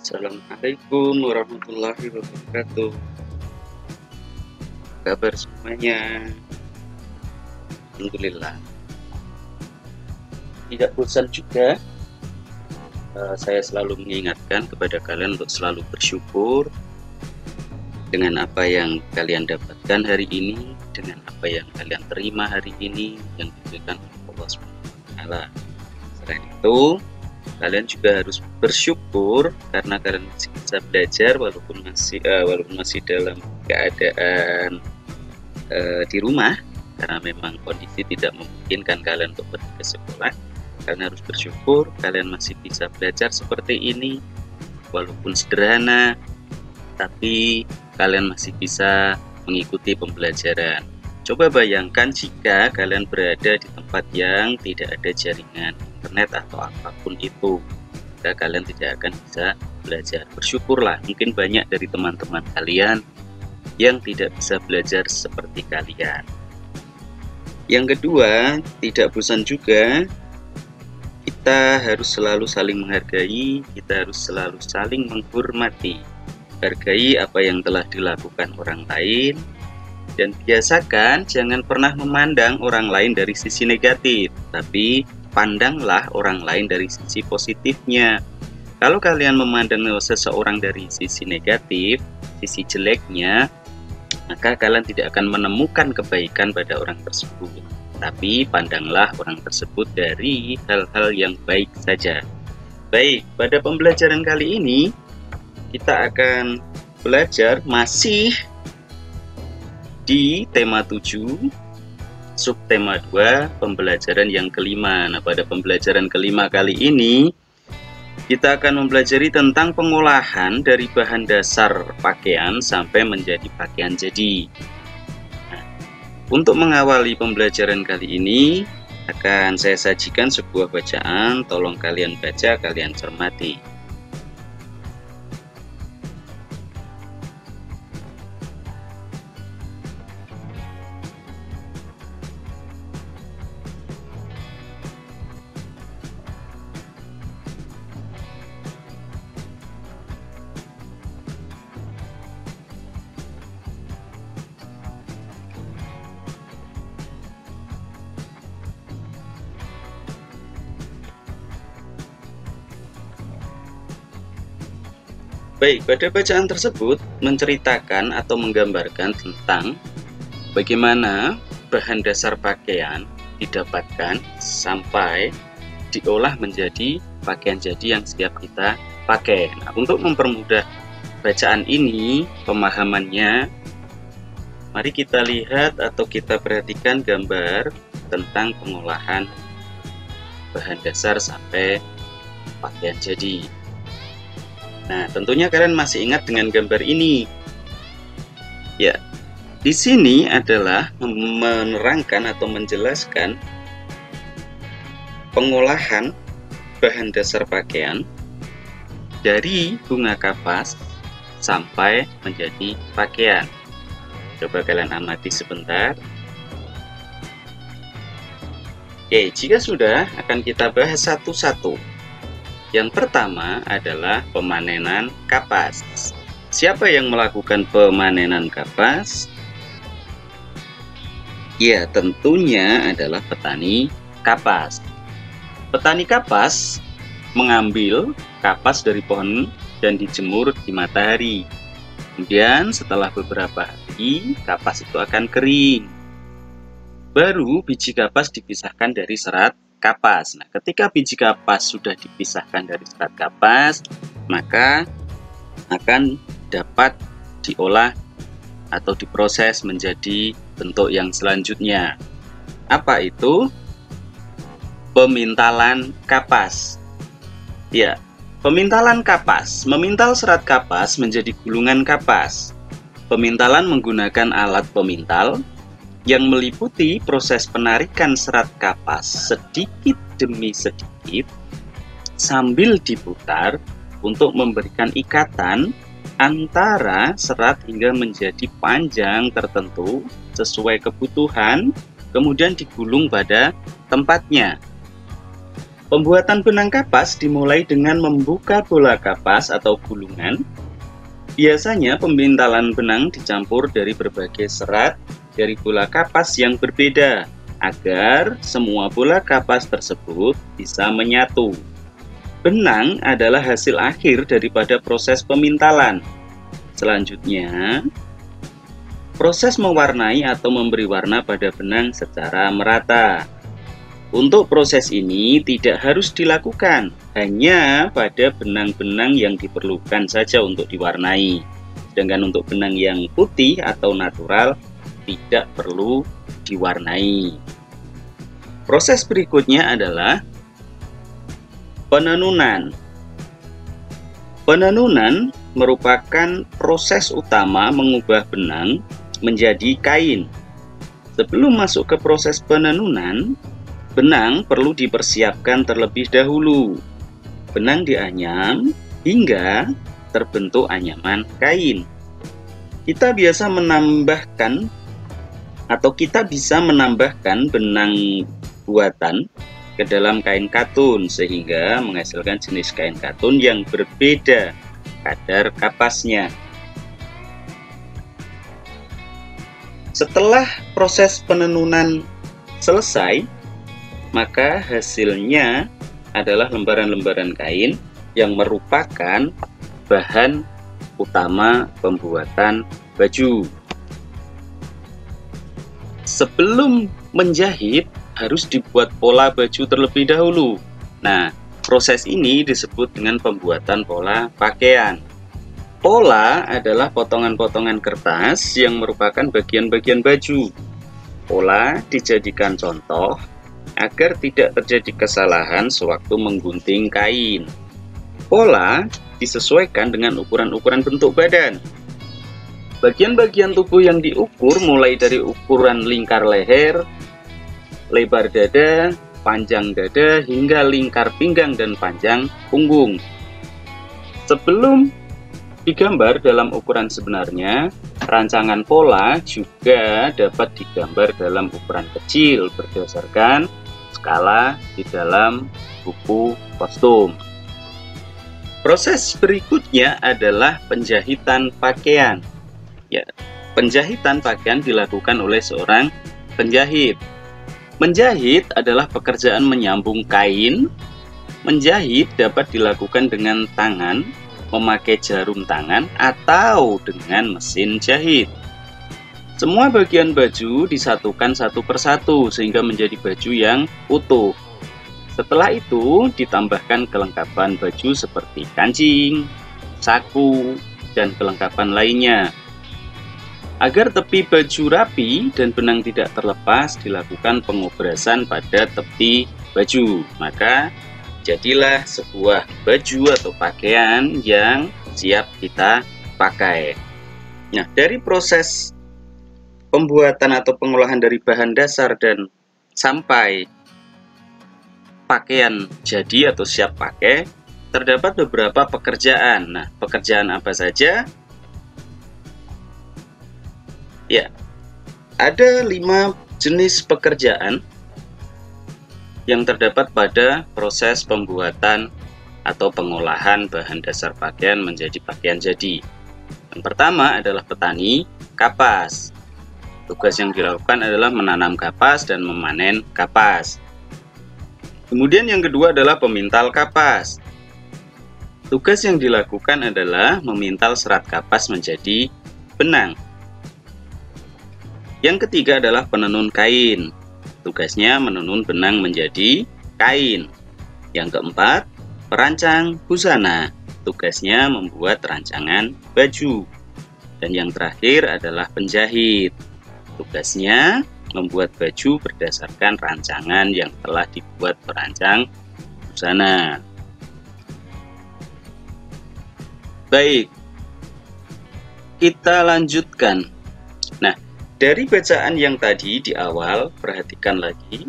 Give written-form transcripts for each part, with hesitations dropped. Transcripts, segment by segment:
Assalamualaikum warahmatullahi wabarakatuh. Kabar semuanya? Alhamdulillah. Tidak bosan juga, saya selalu mengingatkan kepada kalian untuk selalu bersyukur dengan apa yang kalian dapatkan hari ini, dengan apa yang kalian terima hari ini yang diberikan oleh Allah SWT. Selain itu, kalian juga harus bersyukur karena kalian masih bisa belajar walaupun masih dalam keadaan di rumah, karena memang kondisi tidak memungkinkan kalian untuk pergi ke sekolah. Kalian harus bersyukur kalian masih bisa belajar seperti ini, walaupun sederhana, tapi kalian masih bisa mengikuti pembelajaran. Coba bayangkan jika kalian berada di tempat yang tidak ada jaringan internet atau apapun itu, maka kalian tidak akan bisa belajar. Bersyukurlah, mungkin banyak dari teman-teman kalian yang tidak bisa belajar seperti kalian. Yang kedua, tidak bosan juga, kita harus selalu saling menghargai, kita harus selalu saling menghormati. Hargai apa yang telah dilakukan orang lain, dan biasakan jangan pernah memandang orang lain dari sisi negatif, tapi pandanglah orang lain dari sisi positifnya. Kalau kalian memandang seseorang dari sisi negatif, sisi jeleknya, maka kalian tidak akan menemukan kebaikan pada orang tersebut. Tapi pandanglah orang tersebut dari hal-hal yang baik saja. Baik, pada pembelajaran kali ini kita akan belajar masih di tema 7, subtema 2, pembelajaran yang kelima. Nah, pada pembelajaran kelima kali ini kita akan mempelajari tentang pengolahan dari bahan dasar pakaian sampai menjadi pakaian jadi. Nah, untuk mengawali pembelajaran kali ini akan saya sajikan sebuah bacaan, tolong kalian baca, kalian cermati. Baik, pada bacaan tersebut menceritakan atau menggambarkan tentang bagaimana bahan dasar pakaian didapatkan sampai diolah menjadi pakaian jadi yang siap kita pakai. Nah, untuk mempermudah bacaan ini, pemahamannya, mari kita lihat atau kita perhatikan gambar tentang pengolahan bahan dasar sampai pakaian jadi. Nah, tentunya kalian masih ingat dengan gambar ini. Ya, di sini adalah menerangkan atau menjelaskan pengolahan bahan dasar pakaian dari bunga kapas sampai menjadi pakaian. Coba kalian amati sebentar. Oke, jika sudah, akan kita bahas satu-satu. Yang pertama adalah pemanenan kapas. Siapa yang melakukan pemanenan kapas? Ya, tentunya adalah petani kapas. Petani kapas mengambil kapas dari pohon dan dijemur di matahari. Kemudian setelah beberapa hari, kapas itu akan kering. Baru biji kapas dipisahkan dari serat kapas. Nah, ketika biji kapas sudah dipisahkan dari serat kapas, maka akan dapat diolah atau diproses menjadi bentuk yang selanjutnya. Apa itu? Pemintalan kapas. Ya, pemintalan kapas, memintal serat kapas menjadi gulungan kapas. Pemintalan menggunakan alat pemintal yang meliputi proses penarikan serat kapas sedikit demi sedikit sambil diputar untuk memberikan ikatan antara serat hingga menjadi panjang tertentu sesuai kebutuhan, kemudian digulung pada tempatnya. Pembuatan benang kapas dimulai dengan membuka bola kapas atau gulungan. Biasanya pembintalan benang dicampur dari berbagai serat dari bola kapas yang berbeda agar semua bola kapas tersebut bisa menyatu. Benang adalah hasil akhir daripada proses pemintalan. Selanjutnya, proses mewarnai atau memberi warna pada benang secara merata. Untuk proses ini tidak harus dilakukan, hanya pada benang-benang yang diperlukan saja untuk diwarnai. Sedangkan untuk benang yang putih atau natural tidak perlu diwarnai. Proses berikutnya adalah penenunan. Penenunan merupakan proses utama mengubah benang menjadi kain. Sebelum masuk ke proses penenunan, benang perlu dipersiapkan terlebih dahulu. Benang dianyam hingga terbentuk anyaman kain. Kita bisa menambahkan benang buatan ke dalam kain katun sehingga menghasilkan jenis kain katun yang berbeda kadar kapasnya. Setelah proses penenunan selesai, maka hasilnya adalah lembaran-lembaran kain yang merupakan bahan utama pembuatan baju. Sebelum menjahit harus dibuat pola baju terlebih dahulu. Nah, proses ini disebut dengan pembuatan pola pakaian. Pola adalah potongan-potongan kertas yang merupakan bagian-bagian baju. Pola dijadikan contoh agar tidak terjadi kesalahan sewaktu menggunting kain. Pola disesuaikan dengan ukuran-ukuran bentuk badan. Bagian-bagian tubuh yang diukur mulai dari ukuran lingkar leher, lebar dada, panjang dada, hingga lingkar pinggang dan panjang punggung. Sebelum digambar dalam ukuran sebenarnya, rancangan pola juga dapat digambar dalam ukuran kecil berdasarkan skala di dalam buku kostum. Proses berikutnya adalah penjahitan pakaian. Ya, penjahitan pakaian dilakukan oleh seorang penjahit. Menjahit adalah pekerjaan menyambung kain. Menjahit dapat dilakukan dengan tangan, memakai jarum tangan, atau dengan mesin jahit. Semua bagian baju disatukan satu persatu sehingga menjadi baju yang utuh. Setelah itu ditambahkan kelengkapan baju seperti kancing, saku, dan kelengkapan lainnya. Agar tepi baju rapi dan benang tidak terlepas, dilakukan pengobrasan pada tepi baju. Maka jadilah sebuah baju atau pakaian yang siap kita pakai. Nah, dari proses pembuatan atau pengolahan dari bahan dasar dan sampai pakaian jadi atau siap pakai, terdapat beberapa pekerjaan. Nah, pekerjaan apa saja? Ya, ada 5 jenis pekerjaan yang terdapat pada proses pembuatan atau pengolahan bahan dasar pakaian menjadi pakaian jadi. Yang pertama adalah petani kapas. Tugas yang dilakukan adalah menanam kapas dan memanen kapas. Kemudian yang kedua adalah pemintal kapas. Tugas yang dilakukan adalah memintal serat kapas menjadi benang. Yang ketiga adalah penenun kain. Tugasnya menenun benang menjadi kain. Yang keempat, perancang busana. Tugasnya membuat rancangan baju. Dan yang terakhir adalah penjahit. Tugasnya membuat baju berdasarkan rancangan yang telah dibuat perancang busana. Baik, kita lanjutkan. Nah, dari bacaan yang tadi di awal, perhatikan lagi.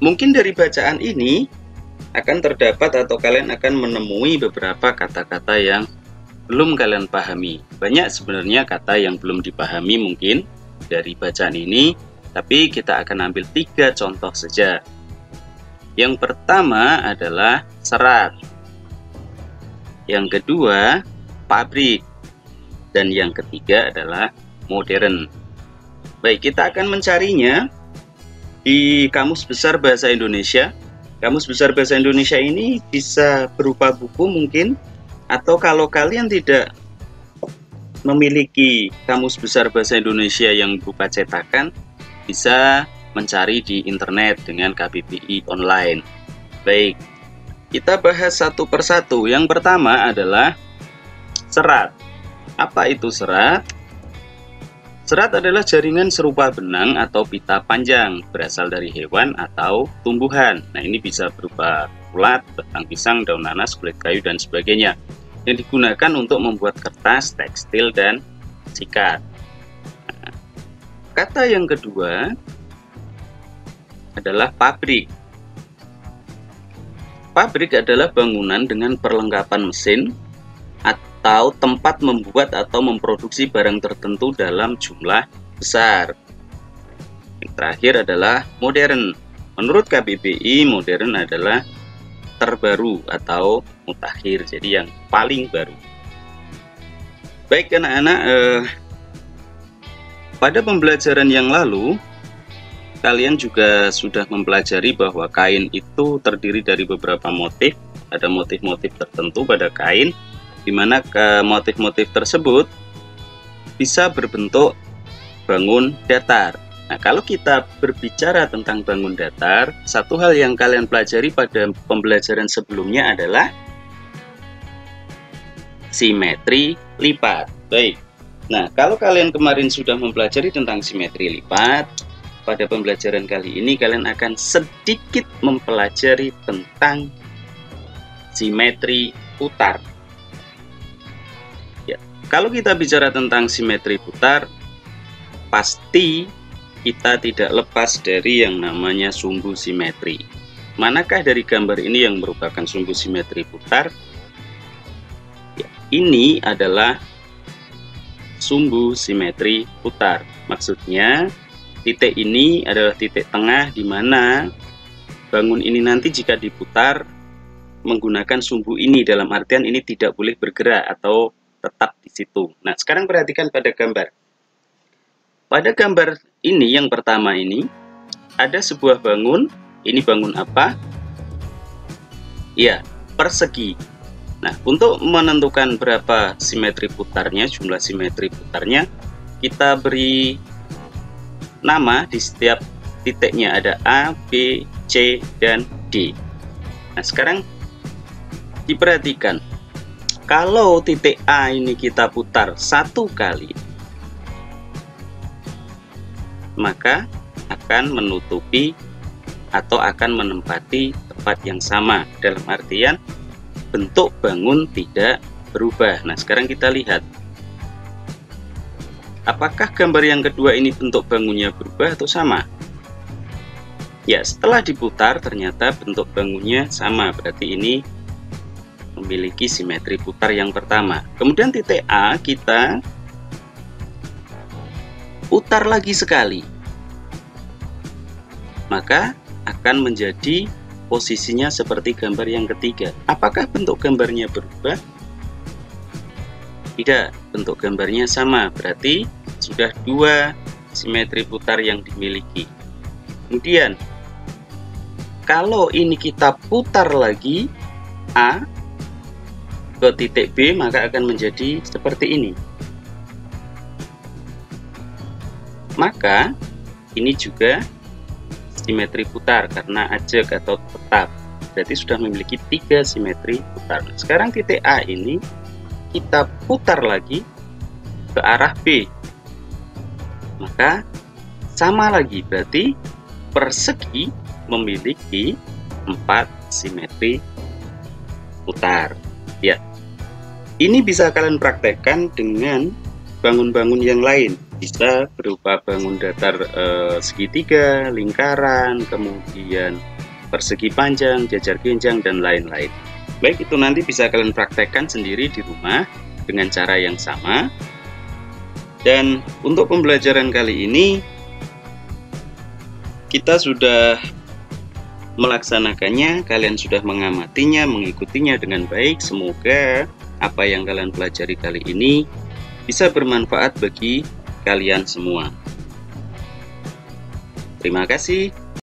Mungkin dari bacaan ini akan terdapat atau kalian akan menemui beberapa kata-kata yang belum kalian pahami. Banyak sebenarnya kata yang belum dipahami mungkin dari bacaan ini. Tapi kita akan ambil 3 contoh saja. Yang pertama adalah serat, yang kedua pabrik, dan yang ketiga adalah modern. Baik, kita akan mencarinya di Kamus Besar Bahasa Indonesia. Kamus Besar Bahasa Indonesia ini bisa berupa buku mungkin, atau kalau kalian tidak memiliki Kamus Besar Bahasa Indonesia yang berupa cetakan, bisa mencari di internet dengan KBBI online. Baik, kita bahas satu persatu. Yang pertama adalah serat. Apa itu serat? Serat adalah jaringan serupa benang atau pita panjang, berasal dari hewan atau tumbuhan. Nah, ini bisa berupa ulat, batang pisang, daun nanas, kulit kayu, dan sebagainya, yang digunakan untuk membuat kertas, tekstil, dan sikat. Nah, kata yang kedua adalah pabrik. Pabrik adalah bangunan dengan perlengkapan mesin atau tempat membuat atau memproduksi barang tertentu dalam jumlah besar. Yang terakhir adalah modern. Menurut KBBI, modern adalah terbaru atau mutakhir, jadi yang paling baru. Baik anak-anak, pada pembelajaran yang lalu kalian juga sudah mempelajari bahwa kain itu terdiri dari beberapa motif. Ada motif-motif tertentu pada kain, di mana motif-motif tersebut bisa berbentuk bangun datar. Nah, kalau kita berbicara tentang bangun datar, satu hal yang kalian pelajari pada pembelajaran sebelumnya adalah simetri lipat. Baik. Nah, kalau kalian kemarin sudah mempelajari tentang simetri lipat, pada pembelajaran kali ini kalian akan sedikit mempelajari tentang simetri putar. Ya, kalau kita bicara tentang simetri putar, pasti kita tidak lepas dari yang namanya sumbu simetri. Manakah dari gambar ini yang merupakan sumbu simetri putar? Ya, ini adalah sumbu simetri putar. Maksudnya, titik ini adalah titik tengah di mana bangun ini nanti jika diputar menggunakan sumbu ini, dalam artian ini tidak boleh bergerak atau tetap di situ. Nah, sekarang perhatikan pada gambar. Pada gambar ini yang pertama ini ada sebuah bangun. Ini bangun apa? Ya, persegi. Nah, untuk menentukan berapa simetri putarnya, jumlah simetri putarnya, kita beri nama di setiap titiknya. Ada A, B, C, dan D. Nah, sekarang diperhatikan. Kalau titik A ini kita putar 1 kali, maka akan menutupi atau akan menempati tempat yang sama. Dalam artian bentuk bangun tidak berubah. Nah, sekarang kita lihat. Apakah gambar yang kedua ini bentuk bangunnya berubah atau sama? Ya, setelah diputar ternyata bentuk bangunnya sama. Berarti ini memiliki simetri putar yang pertama. Kemudian titik A kita putar lagi sekali, maka akan menjadi posisinya seperti gambar yang ketiga. Apakah bentuk gambarnya berubah? Tidak, bentuk gambarnya sama. Berarti sudah 2 simetri putar yang dimiliki. Kemudian kalau ini kita putar lagi A ke titik B, maka akan menjadi seperti ini. Maka ini juga simetri putar karena ajak atau tetap. Berarti sudah memiliki 3 simetri putar. Sekarang titik A ini kita putar lagi ke arah B, maka sama lagi. Berarti persegi memiliki 4 simetri putar. Ya, ini bisa kalian praktekkan dengan bangun-bangun yang lain. Bisa berupa bangun datar segitiga, lingkaran, kemudian persegi panjang, jajar genjang, dan lain-lain. Baik, itu nanti bisa kalian praktekkan sendiri di rumah dengan cara yang sama. Dan untuk pembelajaran kali ini kita sudah melaksanakannya, kalian sudah mengamatinya, mengikutinya dengan baik. Semoga apa yang kalian pelajari kali ini bisa bermanfaat bagi kalian semua. Terima kasih.